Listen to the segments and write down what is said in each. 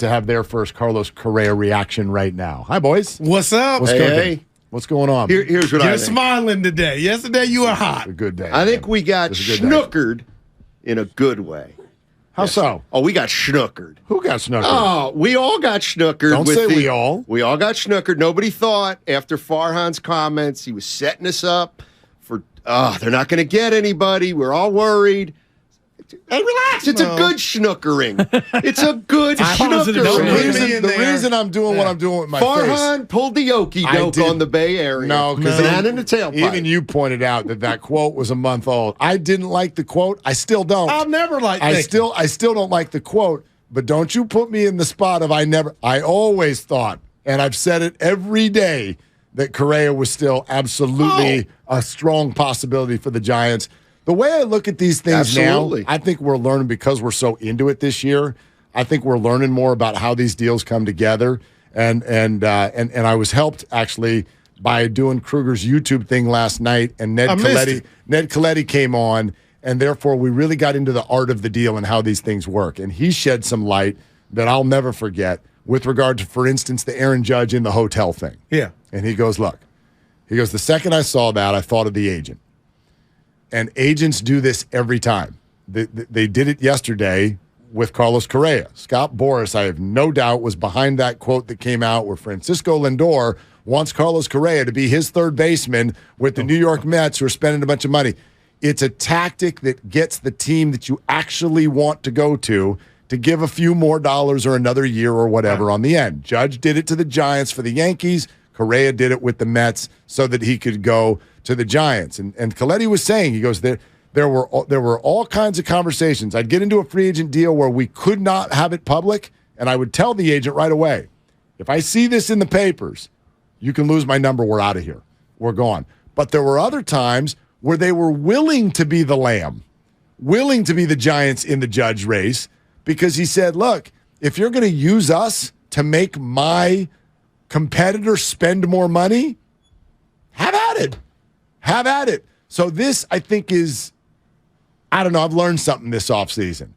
to have their first Carlos Correa reaction right now. Hi, boys. What's up? Hey. What's going on? Here's what I You're think. smiling today. Yesterday you were hot. It's a good day. I think we got schnookered in a good way. How so? Oh, we got schnookered. Who got snookered? Oh, we all got schnookered. Don't say we all. We all got schnookered. Nobody thought after Farhan's comments he was setting us up for, they're not going to get anybody. We're all worried. Hey, relax. It's a good schnookering. It's a good schnookering. The reason I'm doing what I'm doing with my Farhan pulled the okey-doke on the Bay Area. No, because not in the tailpipe. Even you pointed out that quote was a month old. I didn't like the quote. I still don't. I'll never like I still don't like the quote, but don't you put me in the spot of I always thought, and I've said it every day, that Correa was still absolutely a strong possibility for the Giants. The way I look at these things now, I think we're learning because we're so into it this year. I think we're learning more about how these deals come together, and I was helped actually by doing Kruger's YouTube thing last night, and Ned Colletti came on, and therefore we really got into the art of the deal and how these things work, and he shed some light that I'll never forget with regard to, for instance, the Aaron Judge in the hotel thing. Yeah, and he goes, look, the second I saw that, I thought of the agent. And agents do this every time. They did it yesterday with Carlos Correa. Scott Boras, I have no doubt, was behind that quote that came out where Francisco Lindor wants Carlos Correa to be his third baseman with the New York Mets, who are spending a bunch of money. It's a tactic that gets the team that you actually want to go to give a few more dollars or another year or whatever on the end. Judge did it to the Giants for the Yankees. Correa did it with the Mets so that he could go to the Giants. And Colletti was saying, he goes, there were all kinds of conversations. I'd get into a free agent deal where we could not have it public, and I would tell the agent right away, if I see this in the papers, you can lose my number. We're out of here. We're gone. But there were other times where they were willing to be the lamb, willing to be the Giants in the Judge race, because he said, look, if you're going to use us to make my competitor spend more money, have at it. Have at it. So this, I think, is, I don't know, I've learned something this offseason.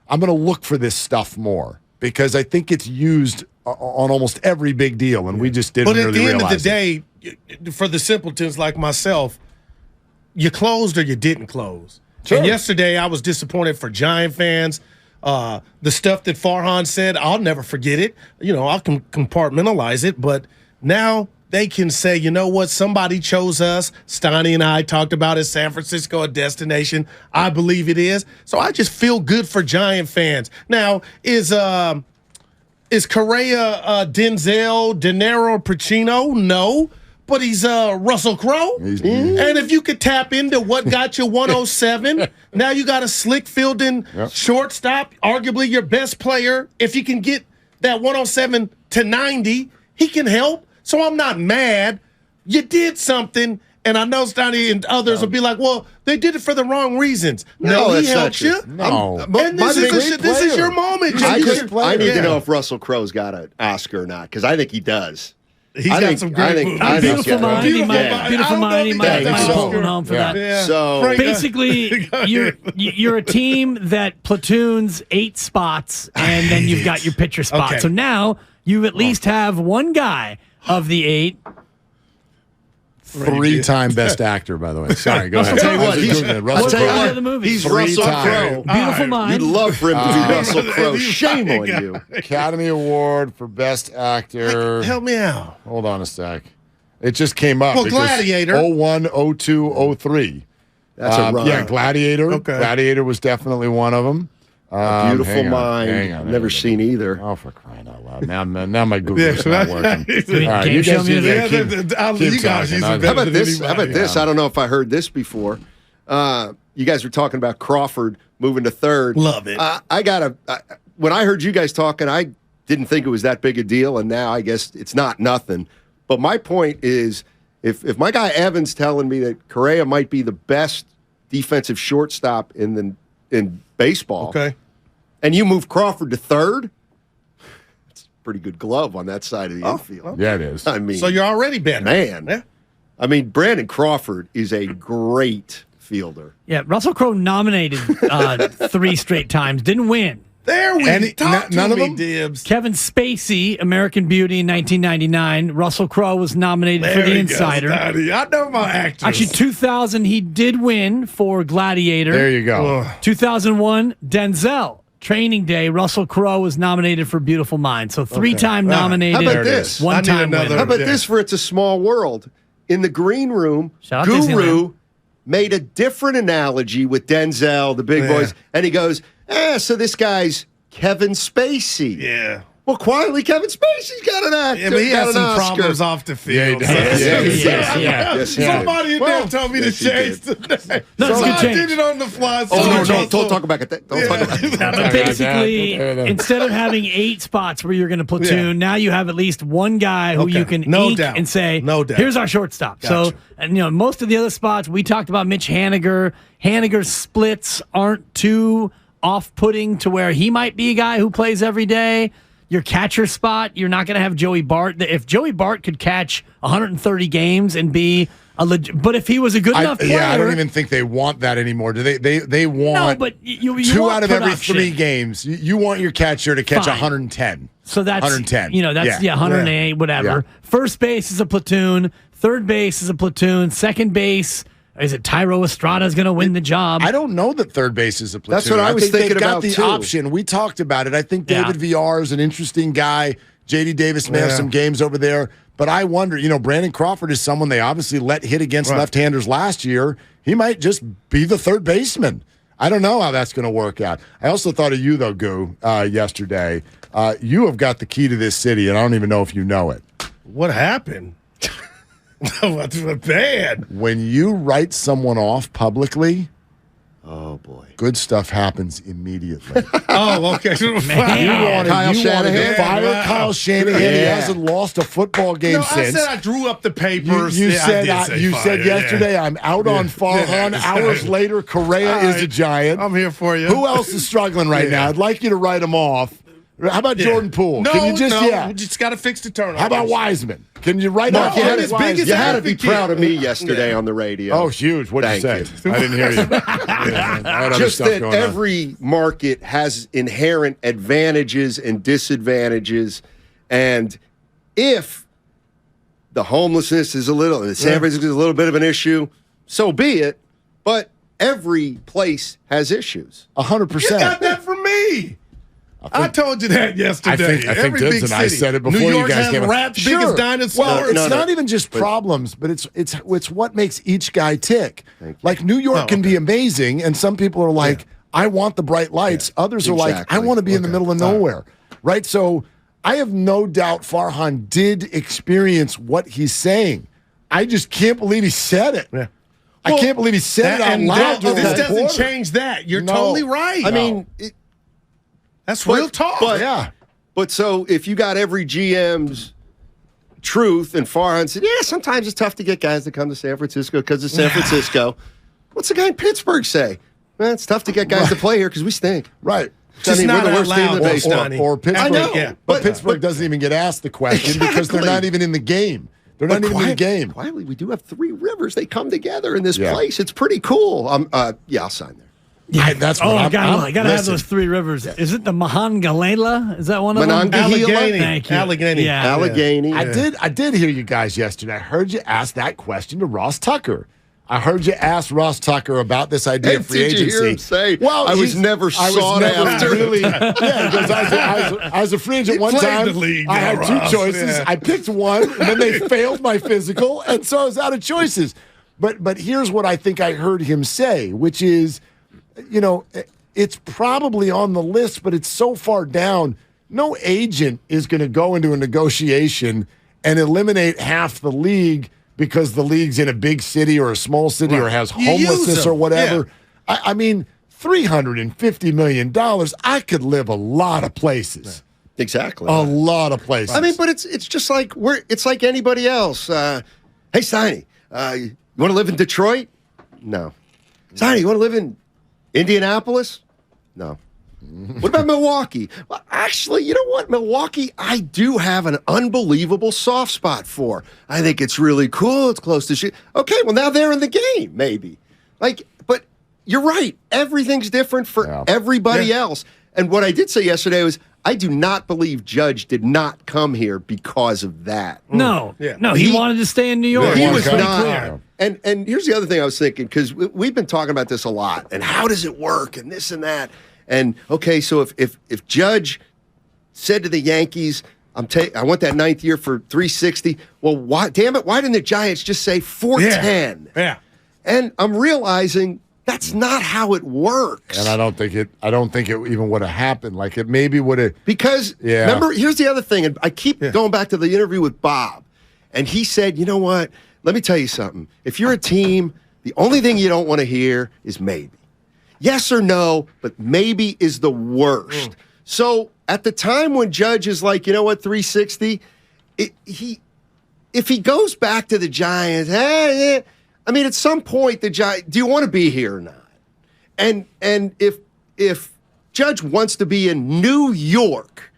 I'm going to look for this stuff more because I think it's used on almost every big deal, and we just didn't really realize it. But at the end of the day, for the simpletons like myself, you closed or you didn't close. Sure. And yesterday I was disappointed for Giant fans. The stuff that Farhan said, I'll never forget it. I'll compartmentalize it, but now they can say, you know what, somebody chose us. Steiny and I talked about it, San Francisco a destination. I believe it is. So I just feel good for Giant fans. Now, is Correa Denzel, De Niro, Pacino? No. But he's Russell Crowe. And if you could tap into what got you 107, now you got a slick fielding shortstop, arguably your best player. If you can get that 107 to 90, he can help. So I'm not mad. You did something, and I know Steiny and others will be like, well, they did it for the wrong reasons. No, he helped you. No. And this is your moment. I need to know if Russell Crowe's got an Oscar or not, because I think he does. He's got some great movies. Beautiful mind. He might pull one home for that. Yeah. So basically, you're a team that platoons 8 spots, and then you've got your pitcher spot. Okay. So now you at least have one guy of the 8. 3-time best actor, by the way. Sorry, go ahead. I'll tell you what, he's Russell Crowe. Beautiful mind. You'd love for him to be Russell Crowe. Shame on you. Academy Award for Best Actor. Help me out. Hold on a sec. It just came up. Well, Gladiator. 01, 02, 03. That's a run. Yeah, Gladiator. Okay. Gladiator was definitely one of them. A Beautiful Mind. Hang on. Never seen either. Oh, for crying out loud. Now my Google's not working. All right, you guys How about this? I don't know if I heard this before. You guys were talking about Crawford moving to third. Love it. When I heard you guys talking, I didn't think it was that big a deal, and now I guess it's not nothing. But my point is, if my guy Evan's telling me that Correa might be the best defensive shortstop in baseball, okay, and you move Crawford to third, it's a pretty good glove on that side of the infield. Yeah, it is. I mean, so you're already better. Man. Yeah. I mean, Brandon Crawford is a great fielder. Yeah, Russell Crowe nominated 3 straight times, didn't win. There we talk to none of me, them? Dibs. Kevin Spacey, American Beauty in 1999. Russell Crowe was nominated for The Insider. I know my actors. Actually, 2000, he did win for Gladiator. There you go. 2001, Denzel. Training Day, Russell Crowe was nominated for Beautiful Mind. So three-time nominated. How about this? One-time winner. How about this for It's a Small World? In the green room, Shout out Guru made a different analogy with Denzel, the big boys, and he goes, so this guy's Kevin Spacey. Yeah. Well, quietly, Kevin Spacey's got an actor. Yeah, but he got has an some Oscar. problems off the field. Yes, Somebody in there told me to change today. No, it's a So good I change. did it on the fly. Oh, no, So- don't talk about it. Don't talk about it. But basically, instead of having 8 spots where you're going to platoon, now you have at least one guy who you can ink and say, here's our shortstop. Gotcha. So, and most of the other spots, we talked about Mitch Haniger. Haniger's splits aren't too off-putting to where he might be a guy who plays every day. Your catcher spot, you're not going to have Joey Bart. If Joey Bart could catch 130 games and be but if he was a good enough player, yeah, I don't even think they want that anymore. Do they? They want but you 2 want out of production. every 3 games. You want your catcher to catch Fine. 110. So that's 110. That's 108, whatever. Yeah. First base is a platoon. Third base is a platoon. Second base, is it Tyro Estrada is going to win the job? I don't know that third base is a platoon. That's what I was think thinking they've got about, the too. option. We talked about it. I think David VR is an interesting guy. J.D. Davis may have some games over there. But I wonder, Brandon Crawford is someone they obviously let hit against left-handers last year. He might just be the third baseman. I don't know how that's going to work out. I also thought of you, though, Goo, yesterday. You have got the key to this city, and I don't even know if you know it. What happened? What's bad? When you write someone off publicly, Oh, boy. good stuff happens immediately. Oh, okay. You wanted Kyle to Shanahan? fire Kyle Shanahan. He hasn't lost a football game No, I since. said I drew up the papers. You Yeah, said I did say you fire, said yesterday I'm out on Farhan. Yeah. Hours later, Correa is a giant. I'm here for you. Who else is struggling right now? I'd like you to write them off. How about Jordan Poole? No, Can you just we just got to fix the turnovers. How about Wiseman? Can you write Mark, off you had Dennis to Wiseman? you had to be advocate. proud of me yesterday on the radio. Oh, huge. What did you say? Thank you. I didn't hear you. I had other Just stuff that going on. every market has inherent advantages and disadvantages. And if the homelessness is the San Francisco is a little bit of an issue, so be it. But every place has issues. 100%. You got that from me. I told you that yesterday. I think Every Dibs big and I city. said it before New you York guys has came out. rats big as dinosaurs. Well, it's No, not even just problems, but it's what makes each guy tick. Like New York can be amazing, and some people are like, I want the bright lights. Others are like, I Exactly. want to be in the middle of nowhere. Right? So I have no doubt Farhan did experience what he's saying. I just can't believe he said it. Yeah. I can't believe he said it out loud. to a This doesn't reporter. change that. You're No. totally right. I mean, that's real talk. But so if you got every GM's truth and Farhan said, sometimes it's tough to get guys to come to San Francisco because of San Francisco. What's the guy in Pittsburgh say? Man, it's tough to get guys to play here because we stink. Right. Just we're not the out worst team in loud, the though, basement. Steiny. Or Pittsburgh. I know, Yeah. But Pittsburgh doesn't even get asked the question because they're not even in the game. They're not even in the game. Quietly, we do have 3 rivers. They come together in this Yeah. place. It's pretty cool. I'll sign there. That's what I gotta have listen. those 3 rivers. Is it the Monongahela? Is that one of them? Monongahela? Allegheny. Thank you. Allegheny. Yeah. Allegheny. I did hear you guys yesterday. I heard you ask that question to Ross Tucker. I heard you ask Ross Tucker about this idea And of free did you agency. hear him say, well, I was never sought after? Really, because I was a free agent one played time. the league, I had 2 Ross, choices. yeah. I picked one, and then they failed my physical, and so I was out of choices. But here's what I think I heard him say, which is, it's probably on the list, but it's so far down. No agent is going to go into a negotiation and eliminate half the league because the league's in a big city or a small city or has You use homelessness them. or whatever. Yeah. I mean, $350 million, I could live a lot of places. Exactly. A lot of places. I mean, but it's just like it's like anybody else. Hey, Steiny, you want to live in Detroit? No. Steiny, you want to live in Indianapolis? No. What about Milwaukee? Well, actually, you know what? Milwaukee, I do have an unbelievable soft spot for. I think it's really cool. It's close to shit. Okay, well, now they're in the game, maybe. But you're right. Everything's different for everybody else. And what I did say yesterday was, I do not believe Judge did not come here because of that. No, Yeah. no, he wanted to stay in New York. He wanted was to come. not. Yeah. And here's the other thing I was thinking, because we've been talking about this a lot, and how does it work, and this and that. And okay, so if Judge said to the Yankees, I want that 9th year for 360. Well, why? Damn it! Why didn't the Giants just say 410? Yeah. And I'm realizing that's not how it works. And I don't think it even would have happened. Like it maybe would have. Because remember, here's the other thing, and I keep going back to the interview with Bob, and he said, you know what? Let me tell you something. If you're a team, the only thing you don't want to hear is maybe. Yes or no, but maybe is the worst. So at the time when Judge is like, you know what, 360, if he goes back to the Giants, I mean, at some point, the Giants, do you want to be here or not? And if Judge wants to be in New York,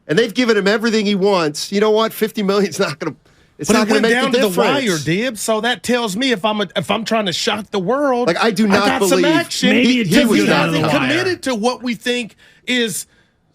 and they've given him everything he wants, you know what? $50 million is not going to. It's But not it going to went make down the to the difference. wire, Dibs. So that tells me if I'm trying to shock the world, Like, I do not got some believe- action. Maybe it did he go down to hasn't the wire. committed to what we think is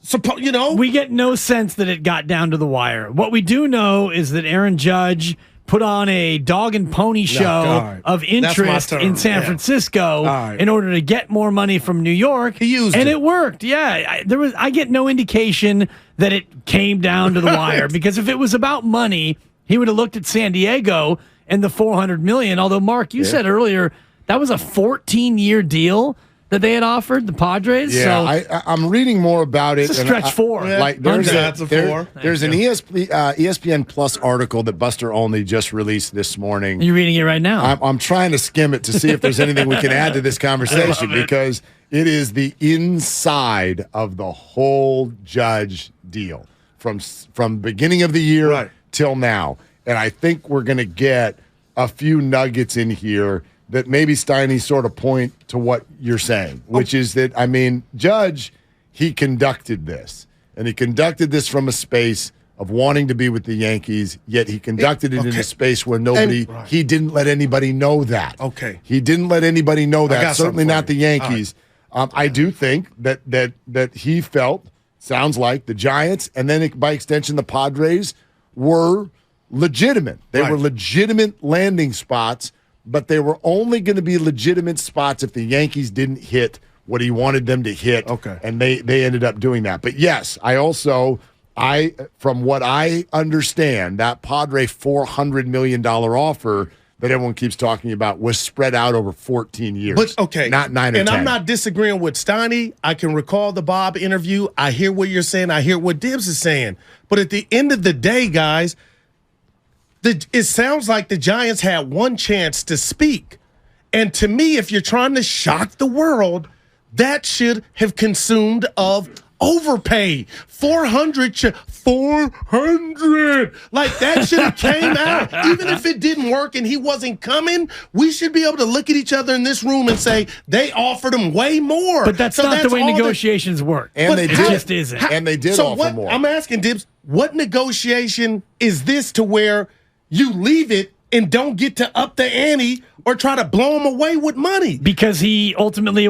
supposed. You know, We get no sense that it got down to the wire. What we do know is that Aaron Judge put on a dog and pony show all right. of That's my interest term. in San Yeah. Francisco right. in order to get more money from New York. He used and it. it worked. Yeah, I get no indication that it came down to the wire, because if it was about money, he would have looked at San Diego and the $400 million. Although, Mark, you said earlier that was a 14-year deal that they had offered the Padres. Yeah, So I'm reading more about it. it's a and stretch I- four. Yeah. Like there's That's a four. there's an ESPN Plus article that Buster Olney just released this morning. You're reading it right now. I'm trying to skim it to see if there's anything we can add to this conversation, because it is the inside of the whole Judge deal from beginning of the year Right. till now. And I think we're going to get a few nuggets in here that maybe Steiny sort of point to what you're saying, which is that, I mean, Judge, he conducted this. And he conducted this from a space of wanting to be with the Yankees, yet he conducted it in a space where nobody, he didn't let anybody know that. Okay. He didn't let anybody know that, got certainly something for not the you. Yankees. I do think that he felt, sounds like, the Giants, and then by extension the Padres, were legitimate. They were legitimate landing spots, but they were only going to be legitimate spots if the Yankees didn't hit what he wanted them to hit. Okay. And they ended up doing that. But yes, from what I understand, that Padre $400 million offer that everyone keeps talking about was spread out over 14 years. But okay, not 9 or 10. And I'm not disagreeing with Steiny. I can recall the Bob interview. I hear what you're saying. I hear what Dibs is saying. But at the end of the day, guys, it sounds like the Giants had one chance to speak. And to me, if you're trying to shock the world, that should have consumed of overpay. 400. Like, that should have came out. Even if it didn't work and he wasn't coming, we should be able to look at each other in this room and say, they offered him way more. But that's not the way negotiations work. And they it did. just isn't. And they did so offer what, more. I'm asking Dibs, what negotiation is this to where you leave it and don't get to up the ante or try to blow him away with money? Because it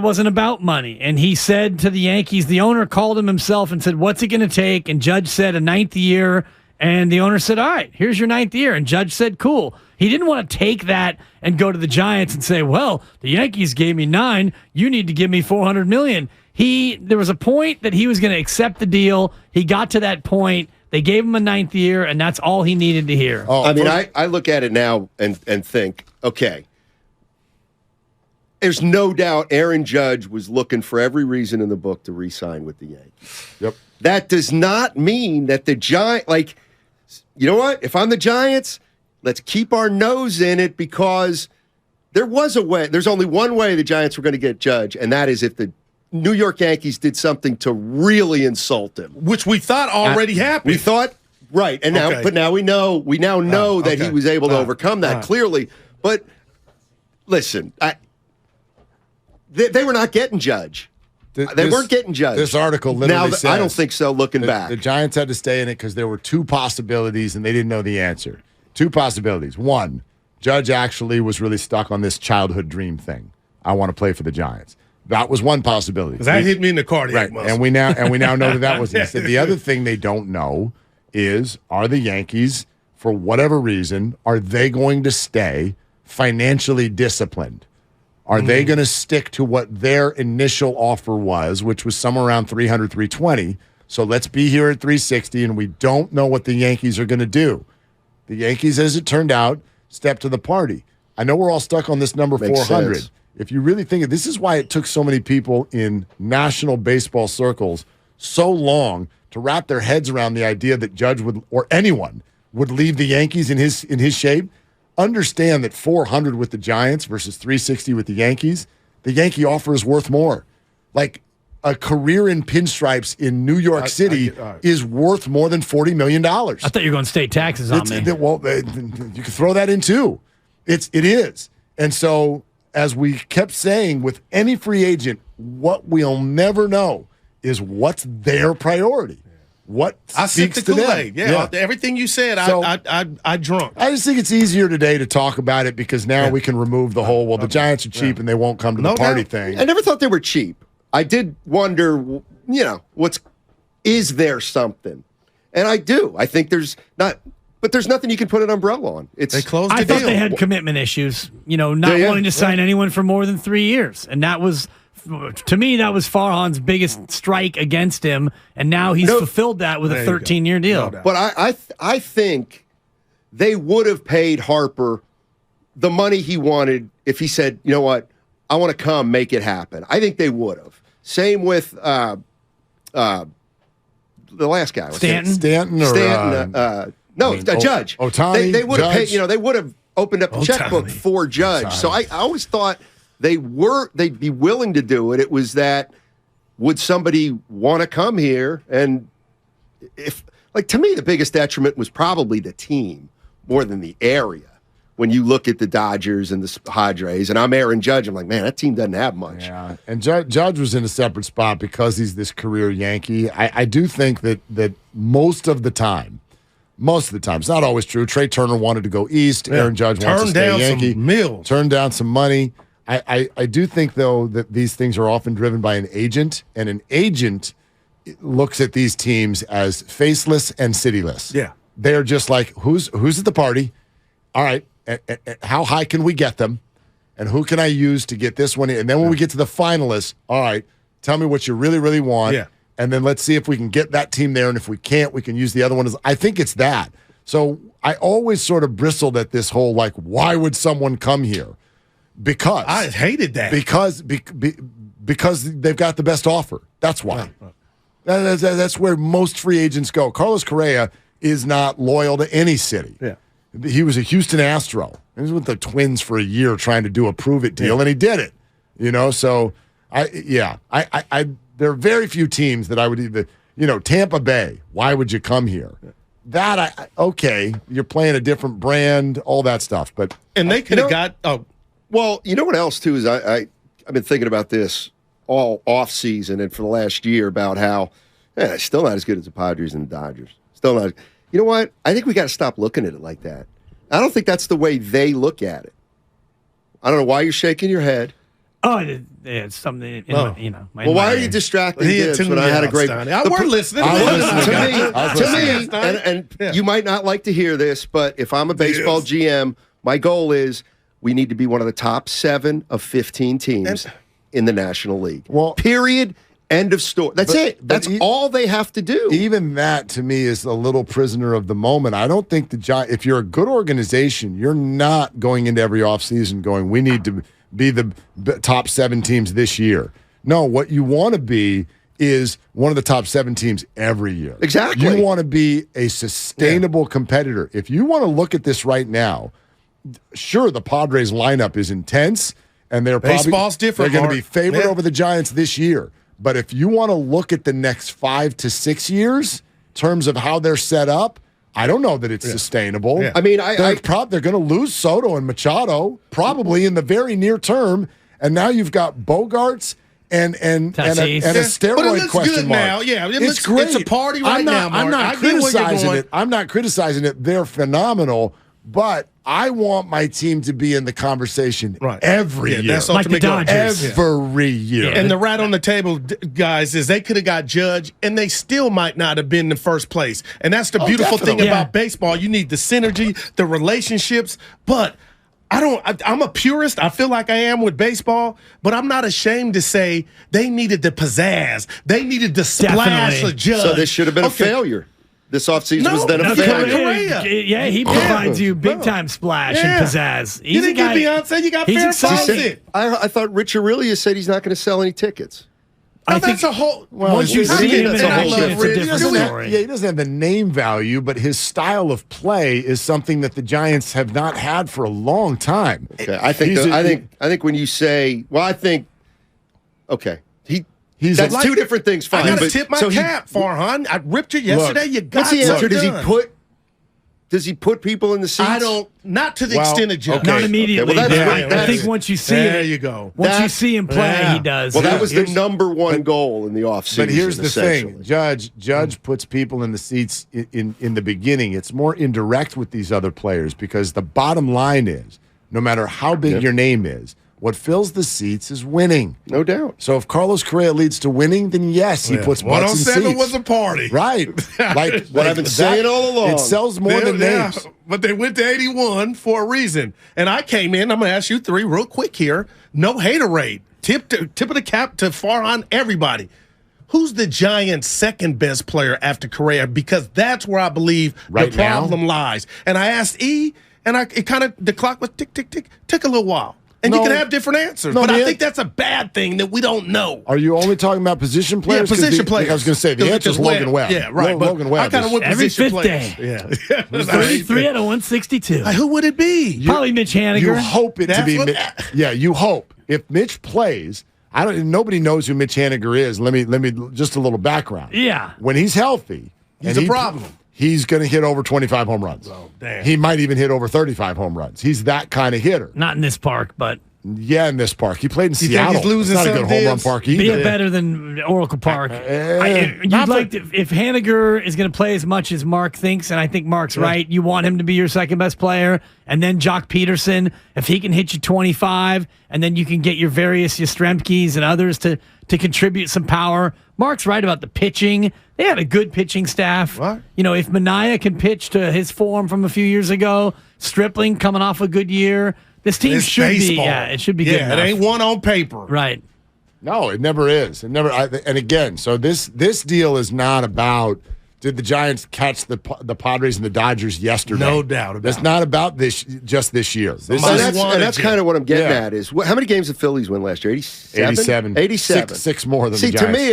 wasn't about money. And he said to the Yankees, the owner called him himself and said, what's it going to take? And Judge said a 9th year. And the owner said, all right, here's your 9th year. And Judge said, cool. He didn't want to take that and go to the Giants and say, well, the Yankees gave me 9. You need to give me $400 million. There was a point that he was going to accept the deal. He got to that point. They gave him a 9th year, and that's all he needed to hear. I look at it now and think, okay, there's no doubt Aaron Judge was looking for every reason in the book to re-sign with the Yankees. Yep. That does not mean that the Giants, like, you know what? If I'm the Giants, let's keep our nose in it, because there was a way. There's only one way the Giants were going to get Judge, and that is if the New York Yankees did something to really insult him. Which we thought already happened. We thought, right, and now, Okay. but now we now know that he okay. was able to overcome that clearly. But listen, they were not getting Judge. They weren't getting Judge. This article literally says, I don't think so. Looking back, the Giants had to stay in it because there were two possibilities and they didn't know the answer. Two possibilities. One, Judge actually was really stuck on this childhood dream thing. I want to play for the Giants. That was one possibility. Because that hit me in the cardiac muscle. And we now know that was. He said the other thing they don't know is, are the Yankees, for whatever reason, are they going to stay financially disciplined? Are they going to stick to what their initial offer was, which was somewhere around 300, 320? So let's be here at 360, and we don't know what the Yankees are going to do. The Yankees, as it turned out, stepped to the party. I know we're all stuck on this number 400. Sense. If you really think this is why it took so many people in national baseball circles so long to wrap their heads around the idea that Judge would, or anyone, would leave the Yankees in his shape. Understand that 400 with the Giants versus 360 with the Yankees, the Yankee offer is worth more. Like a career in pinstripes in New York City is worth more than $40 million. I thought you were going state taxes on me. Well, you can throw that in too. It is. And so, as we kept saying with any free agent, what we'll never know is what's their priority. What I sipped speaks the to Kool-Aid. them. Yeah, everything you said, So, I drunk. I just think it's easier today to talk about it because now we can remove the whole, the Giants are cheap and they won't come to the party thing. I never thought they were cheap. I did wonder, is there something? And I do. I think there's not, but there's nothing you can put an umbrella on. They closed the I deal. thought they had commitment issues, not wanting to sign anyone for more than 3 years. And that was, to me, that was Farhan's biggest strike against him. And now he's fulfilled that with a 13-year deal. But I think they would have paid Harper the money he wanted if he said, you know what, I want to come, make it happen. I think they would have. Same with the last guy. Stanton? Stanton or Judge. Ohtani, they would have paid, they would have opened up the Ohtani. checkbook for Judge. So I always thought they'd be willing to do it. It was that, would somebody want to come here? And to me, the biggest detriment was probably the team more than the area. When you look at the Dodgers and the Padres, and I'm Aaron Judge, I'm like, man, that team doesn't have much. Yeah, and Judge was in a separate spot because he's this career Yankee. I do think that most of the time, it's not always true. Trey Turner wanted to go east. Yeah. Aaron Judge wants to stay Yankee. Turned down some money. I do think, though, that these things are often driven by an agent, and an agent looks at these teams as faceless and cityless. Yeah. They're just like, who's at the party? All right. How high can we get them? And who can I use to get this one in? And then when we get to the finalists, all right, tell me what you really, really want. Yeah. And then let's see if we can get that team there. And if we can't, we can use the other one. I think it's that. So I always sort of bristled at this whole, why would someone come here? Because I hated that. Because they've got the best offer. That's why. That's where most free agents go. Carlos Correa is not loyal to any city. Yeah. He was a Houston Astro. He was with the Twins for a year trying to do a prove-it deal, and he did it. So there are very few teams that I would even, Tampa Bay, why would you come here? Okay, you're playing a different brand, all that stuff. And they could have got, Well, you know what else, too, is I've been thinking about this all off-season and for the last year about how it's still not as good as the Padres and the Dodgers. Still not. You know what? I think we got to stop looking at it like that. I don't think that's the way they look at it. I don't know why you're shaking your head. Oh, it's something, well, why are you distracted? When I had a great. We're listening. To me, and you might not like to hear this, but if I'm a baseball GM, my goal is we need to be one of the top 7 of 15 teams in the National League. Well, period. End of story. That's it. That's all they have to do. Even that, to me, is a little prisoner of the moment. I don't think if you're a good organization, you're not going into every offseason going, we need to be the top 7 teams this year. No, what you want to be is one of the top 7 teams every year. Exactly. You want to be a sustainable competitor. If you want to look at this right now, sure, the Padres lineup is intense, and baseball's different. They're going to be favored over the Giants this year. But if you want to look at the next 5 to 6 years in terms of how they're set up, I don't know that it's sustainable. Yeah. I mean, they're going to lose Soto and Machado probably in the very near term, and now you've got Bogarts and a steroid question mark. Now. Yeah, it's great. It's a party right now. Mark. I'm not criticizing it. I'm not criticizing it. They're phenomenal, but I want my team to be in the conversation every year. That's like the Dodgers. Every year. And the rat on the table, guys, is they could have got Judge, and they still might not have been in the first place. And that's the beautiful thing about baseball. You need the synergy, the relationships, but I'm a purist. I feel like I am with baseball, but I'm not ashamed to say they needed the pizzazz. They needed the splash of Judge. So this should have been a failure. This offseason was then a failure. Correa. Yeah, he provides you big time splash and pizzazz. You didn't get Beyonce, you got Fair Fawcett. I thought Rich Aurelius said he's not going to sell any tickets. That's a whole. Once you see him in action, it's a different story. Yeah, he doesn't have the name value, but his style of play is something that the Giants have not had for a long time. Okay, I think when you say, that's two different things. Fine, I got to tip my cap, Farhan. I ripped you yesterday. You got what's the answer? Does he put people in the seats? Not to the extent of Judge. Not immediately. Okay, well, I think once you see there you go. Once you see him play, he does. Well, that was the number one goal in the offseason. But here's the thing. Judge puts people in the seats in the beginning. It's more indirect with these other players because the bottom line is, no matter how big your name is, what fills the seats is winning. No doubt. So if Carlos Correa leads to winning, then yes, he puts butts in seats. 107 was a party. Right. Like what I've been saying all along. It sells more than names. But they went to 81 for a reason. And I came in, I'm going to ask you three real quick here. No haterade. Tip of the cap to Farhan, everybody. Who's the Giants' second best player after Correa? Because that's where I believe the problem lies. And I asked E, and the clock was tick, tick, tick. Took a little while. And you can have different answers. But I think that's a bad thing that we don't know. Are you only talking about position players? Yeah, position players. I was going to say, the answer is Logan Webb. Yeah, right. Logan Webb. I kind of went every position fifth players. day. Yeah. 33 out of 162. Who would it be? Probably Mitch Haniger. You hope it to be Mitch. Yeah, you hope. If Mitch plays, nobody knows who Mitch Haniger is. Let me just a little background. Yeah. When he's healthy, he's a problem. He's going to hit over 25 home runs. Oh, damn. He might even hit over 35 home runs. He's that kind of hitter. Not in this park, but yeah, in this park. He played in Seattle. Think he's losing it's not a good home run park either. Be better than Oracle Park. You'd like if Haniger is going to play as much as Mark thinks, and I think Mark's right, you want him to be your second best player, and then Jock Peterson, if he can hit you 25, and then you can get your various Yastrzemskis and others to contribute some power. Mark's right about the pitching. They had a good pitching staff. What? You know, if Mania can pitch to his form from a few years ago, Stripling coming off a good year, this team should be good enough. It ain't one on paper. Right. No, it never is. It never. And again, so this deal is not about did the Giants catch the Padres and the Dodgers yesterday. No doubt about it. It's not about this year. That's kind of what I'm getting at is how many games did Phillies win last year? 87. 87. Six more than the Giants. To me,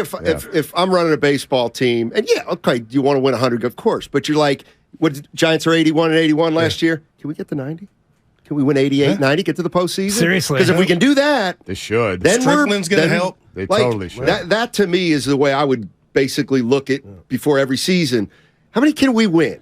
if I'm running a baseball team, and you want to win 100, of course, but you're like, what Giants are 81 and 81 last year? Can we get to 90? Can we win 88, 90, get to the postseason? Seriously. Because if we can do that, they should. Then Strickling's going to help. They totally should. That to me is the way I would basically look at before every season. How many can we win?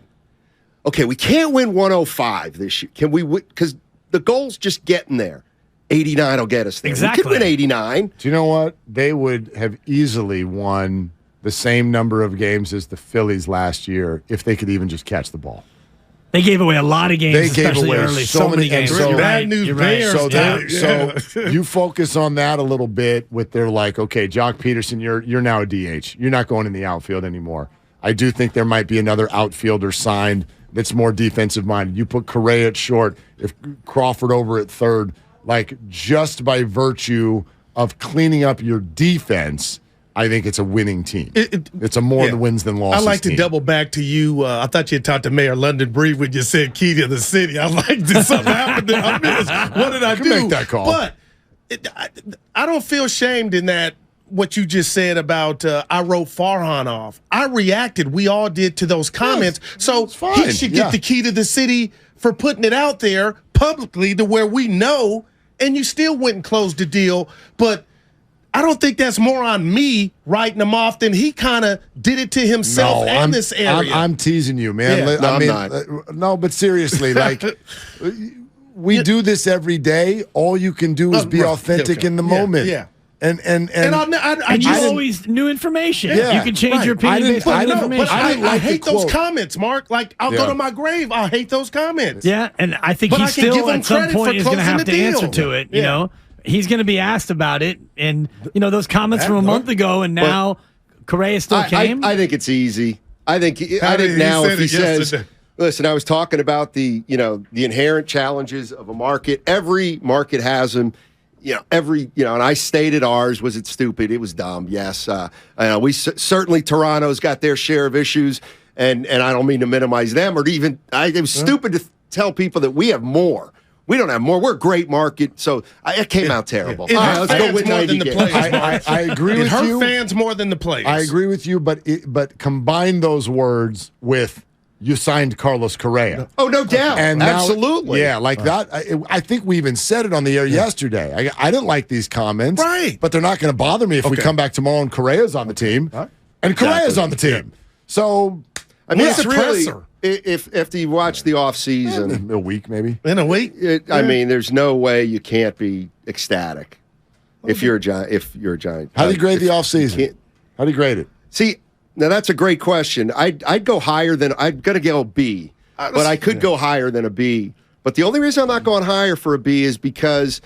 Okay, we can't win 105 this year. Can we win? Because the goal's just getting there. 89 will get us there. Exactly. We could win 89. Do you know what? They would have easily won the same number of games as the Phillies last year if they could even just catch the ball. They gave away a lot of games, especially early. So many games. Bad news bears. So you focus on that a little bit with their okay, Jock Peterson, you're now a DH. You're not going in the outfield anymore. I do think there might be another outfielder signed that's more defensive minded. You put Correa at short, if Crawford over at third, just by virtue of cleaning up your defense, I think it's a winning team. It's a more wins than losses. I like to double back to you. I thought you had talked to Mayor London Breed when you said key to the city. I liked it. Something happened that I missed. What did I do? Make that call. But I don't feel shamed in that what you just said about I wrote Farhan off. I reacted. We all did to those comments. So he should get the key to the city for putting it out there publicly to where we know, and you still went and closed the deal. But I don't think that's more on me writing him off than he kind of did it to himself and this area. I'm teasing you, man. Yeah. I'm not. No, but seriously, we do this every day. All you can do is be authentic in the moment. Yeah. And you always new information. Yeah, you can change your opinion based on new information. But I hate those comments, Mark. Like, I'll go to my grave. I'll hate those comments. Yeah, and I think he still at some point is going to have to answer to it. You know, he's going to be asked about it, and those comments from a month ago, and now Correa still came. I think it's easy. I think now if he says, "Listen, I was talking about the inherent challenges of a market. Every market has them." And I stated ours. Was it stupid? It was dumb. Yes. Certainly Toronto's got their share of issues, and I don't mean to minimize them or even, it was stupid to tell people that we have more. We don't have more. We're a great market. So it came out terrible. It hurt fans more than the players. I agree with you. It hurt fans more than the players. I agree with you, but combine those words with you signed Carlos Correa. Oh, no doubt. And now, absolutely. Yeah, like that. I think we even said it on the air yesterday. I didn't like these comments. Right. But they're not going to bother me if we come back tomorrow and Correa's on the team. And Correa's on the team. So, I mean, it's really, if after you watch the offseason. A week, maybe. In a week? I mean, there's no way you can't be ecstatic if you're a Giant. How do you grade the offseason? How do you grade it? See, now that's a great question. I'd go higher than I'm going to go B, but I could go higher than a B. But the only reason I'm not going higher for a B is because,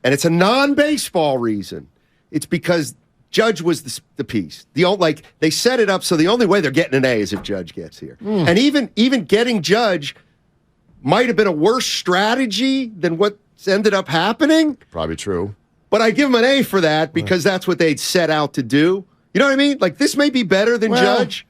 and it's a non-baseball reason. It's because Judge was the piece. They set it up so the only way they're getting an A is if Judge gets here, and even getting Judge might have been a worse strategy than what's ended up happening. Probably true. But I give them an A for that because that's what they'd set out to do. You know what I mean? Like, this may be better than Judge.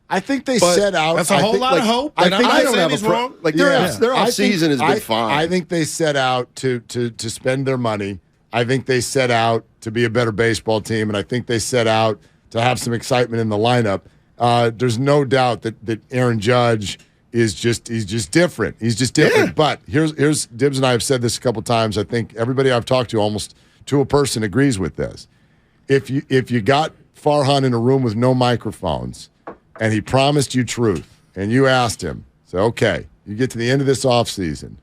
I think they set out. That's a whole lot of hope. I don't have a wrong. Like, their offseason has been fine. I think they set out to spend their money. I think they set out to be a better baseball team, and I think they set out to have some excitement in the lineup. There's no doubt that Aaron Judge he's just different. He's just different. Yeah. But here's Dibs and I have said this a couple times. I think everybody I've talked to almost to a person agrees with this. If you got Farhan in a room with no microphones and he promised you truth and you asked him, so okay, you get to the end of this offseason,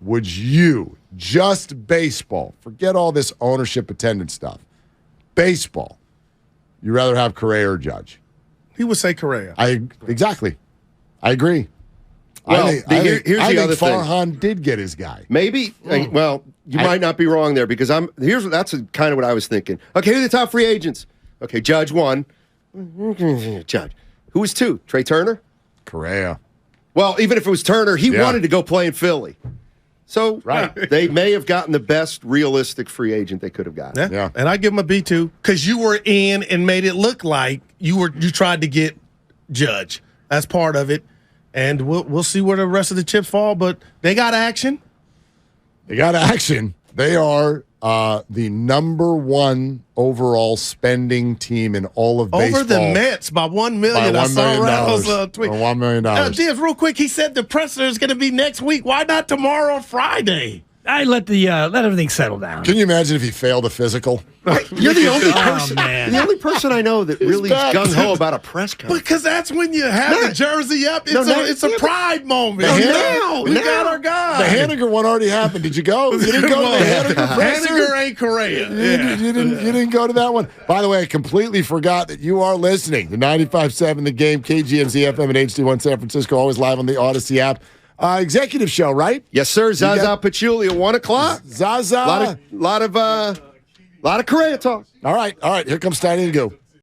would you, just baseball, forget all this ownership attendance stuff, baseball, you rather have Correa or Judge? He would say Correa. Exactly. I agree. Well, I think Farhan did get his guy. Maybe. Well, you might not be wrong there because that's kind of what I was thinking. Okay, who are the top free agents? Okay, Judge 1. Judge. Who was 2? Trey Turner? Correa. Well, even if it was Turner, he wanted to go play in Philly. So they may have gotten the best realistic free agent they could have gotten. Yeah. And I give him a B too because you were in and made it look like you tried to get Judge. That's part of it. And we'll see where the rest of the chips fall, but they got action. They got action. They are the number 1 overall spending team in all of baseball. Over the Mets by $1 million. By $1 million. I saw tweet. $1 million. Dibs, real quick, he said the presser is going to be next week. Why not tomorrow or Friday? I let everything settle down. Can you imagine if he failed a physical? You're the only person. The only person I know that really is gung ho about a press conference. Because that's when you have the jersey up. It's a pride moment. Now we got our guy. The Haniger one already happened. Did you go? You didn't go to the Haniger presser? Haniger ain't Correa. You didn't go to that one. By the way, I completely forgot that you are listening to 95.7 The Game, KGMZ FM and HD1 San Francisco, always live on the Odyssey app. Executive show, right? Yes, sir. Zaza Pachulia, 1 o'clock. Zaza. A lot of Correa talk. All right. Here comes Steiny and Guru.